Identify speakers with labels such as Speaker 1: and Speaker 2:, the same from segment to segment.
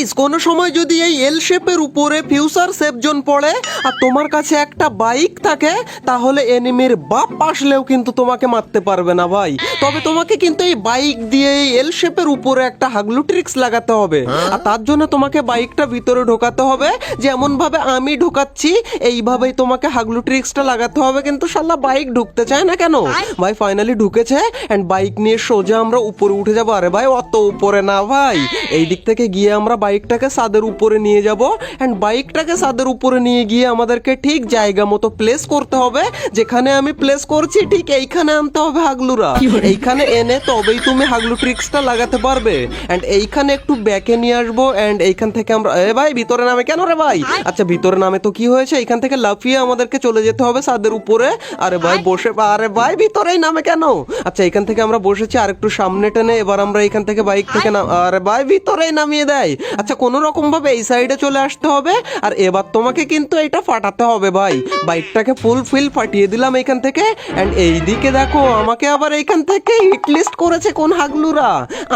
Speaker 1: Guys কোনো সময় যদি এই এল শেপের উপরে ফিউচার সেফ জোন পড়ে আর তোমার কাছে একটা বাইক থাকে তাহলে এনিমির বাপ আসলেও কিন্তু তোমাকে মারতে পারবে না ভাই। তবে তোমাকে কিন্তু এই বাইক দিয়ে এই এল শেপের উপরে একটা হাগলু ট্রিক্স লাগাতে হবে আর তার জন্য তোমাকে বাইকটা ভিতরে ঢোকাতে হবে যেমন ভাবে আমি ঢোকাচ্ছি এইভাবেই তোমাকে হাগলু ট্রিক্সটা লাগাতে হবে। কিন্তু শালা বাইক ঢুকতে চায় না কেন ভাই? ফাইনালি ঢুকেছে এন্ড বাইক নিয়ে সোজা আমরা উপরে উঠে যাবো। আরে ভাই অত উপরে না ভাই, এই দিক থেকে গিয়ে আমরা বাইকটাকে ছাদের উপরে নিয়ে যাব এন্ড বাইকটাকে ছাদের উপরে নিয়ে গিয়ে আমাদেরকে ঠিক জায়গা মতো প্লেস করতে হবে। যেখানে আমি প্লেস করছি ঠিক এইখানে আনতে হবে হাগলুরা। এইখানে এনে তবেই তুমি হাগলু ট্রিক্সটা লাগাতে পারবে এন্ড এইখানে একটু ব্যাকে নিয়ে আসবো এন্ড এইখান থেকে আমরা ভাই ভিতরে নামে কেন রে ভাই? আচ্ছা ভিতরে নামে তো কি হয়েছে, এইখান থেকে লাফিয়ে আমাদেরকে চলে যেতে হবে ছাদের উপরে। আরে ভাই বসে, আরে ভাই ভিতরেই নামে কেন? আচ্ছা এখান থেকে আমরা বসেছি আর একটু সামনে টেনে এবার আমরা এখান থেকে বাইক থেকে আরে ভাই ভিতরেই নামিয়ে দেয়। আচ্ছা কোনো রকম ভাবে এই সাইডে চলে আসতে হবে আর এবার তোমাকে কিন্তু এটা ফাটাতে হবে ভাই। বাইকটাকে ফুল ফিল ফাটিয়ে দিলাম এখান থেকে এন্ড এইদিকে দেখো আমাকে আবার এইখান থেকে হিট লিস্ট করেছে কোন হাগলুরা।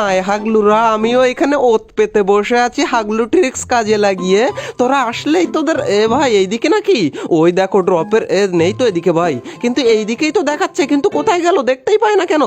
Speaker 1: আয় হাগলুরা, আমিও এখানে ওত পেতে বসে আছি হাগলু ট্রিক্স কাজে লাগিয়ে। তোরা আসলেই তোদের ভাই এইদিকে নাকি? ওই দেখো ড্রপের নেই তো এদিকে ভাই, কিন্তু এইদিকেই তো দেখাচ্ছে কিন্তু কোথায় গেল দেখতেই পাই না কেন।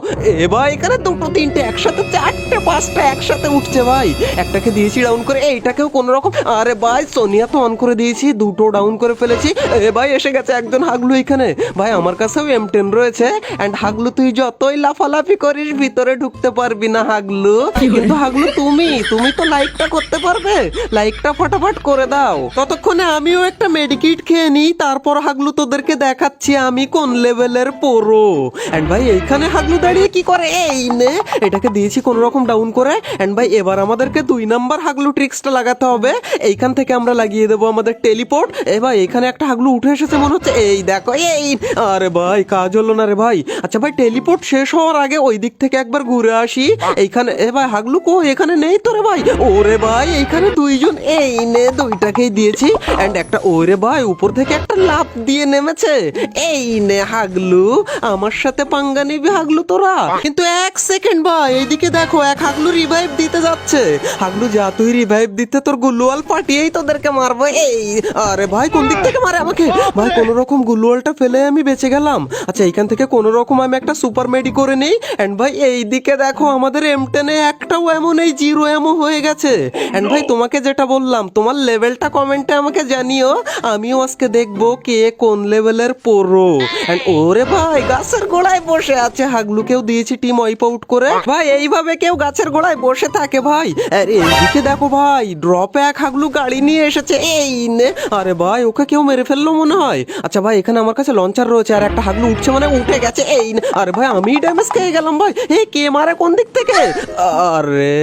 Speaker 1: ভাই এখানে দুটো তিনটে একসাথে চারটে পাঁচটা একসাথে উঠছে ভাই। একটাকে দিয়েছি ডাউন করে, এইটাকেও কোন রকম। আরে ভাই সোনিয়া তো অন করে দিয়েছি, দুটো ডাউন করে ফেলেছি। ভাই এসে গেছে একজন হাগলু এখানে। ভাই আমার কাছেও M10 রয়েছে এন্ড হাগলু তুই যতই লাফালাফি করিস ভিতরে ঢুকতে পারবি না হাগলু। কিন্তু হাগলু তুমি তো লাইকটা করতে পারবে, লাইকটা ফটাফট করে দাও। ততক্ষণে আমিও একটা মেডিকিট খেয়ে নিই, তারপর হাগলু তোদেরকে দেখাচ্ছি আমি কোন লেভেলের প্রো। এন্ড ভাই এইখানে হাগলু দাঁড়িয়ে কি করে? এই নে এটাকে দিয়েছি কোন রকম ডাউন করে এন্ড ভাই এবার আমাদেরকে 2 নাম্বার হাগলু ট্রিক্সটা লাগাতে হবে। এইখান থেকে আমরা লাগিয়ে দেবো আমাদের টেলিপোর্ট। ভাই এখানে একটা হাগলু উঠে এসেছে মনে হচ্ছে, এই দেখো এই। আরে ভাই কাজ হলো না রে ভাই। আচ্ছা ভাই টেলিপোর্ট শেষ হওয়ার আগে ওই দিক থেকে একবার ঘুরে আসি। এইখানে ভাই হাগলু কো এখানে নেই তো রে ভাই। ওরে ভাই এইখানে দুইজন, এই নে দুইটাকেই দিয়েছি এন্ড একটা ওরে ভাই উপর থেকে একটা লাফ দিয়ে নেমেছে। এই নে হাগলু আমার সাথে পাঙ্গা নিবি হাগলু তোরা? কিন্তু এক সেকেন্ড ভাই এইদিকে দেখো এক হাগলু রিভাইভ দিতে যাচ্ছে। হাগলু যা তুই রিভাইভ দিতে তোর গুলুয়াল পাঠিয়েই তোদেরকে মারবো। এই আরে ভাই কোন দিক থেকে মারে আমাকে? ভাই কোন রকম গুলুয়ালটা ফেলে আমি বেঁচে গেলাম। আচ্ছা এইখান থেকে কোন রকম আমি একটা সুপার মেডি করে নেই এন্ড ভাই এইদিকে দেখো আমাদের M10 একটাও এমন এই 0 এমন হয়ে গেছে। এন্ড ভাই তোমাকে যেটা বললাম তোমার লেভেলটা কমেন্টে আমাকে জানিও, আমিও আজকে দেখবো কে কোন লেভেলের প্রো। এন্ড ওরে ভাই গাছের গোড়ায় বসে আছে হাগলুকেও দিয়েছি টিম ওয়াইপ আউট করে। ভাই এইভাবে কেউ গাছের গোড়ায় বসে থাকে ভাই? আরে এইদিকে দেখো ভাই ড্রপে এক হাগলু গাড়ি নিয়ে এসেছে, এই নে। আরে ভাই ওকে কেউ মেরে ফেললো মনে হয়। আচ্ছা ভাই এখানে আমার কাছে লঞ্চার রয়েছে আর একটা হাগলু উঠছে মানে উঠে গেছে, এই নে। আরে ভাই আমি ড্যামেজ খেয়ে গেলাম ভাই। কে মারে কোন দিক থেকে? আরে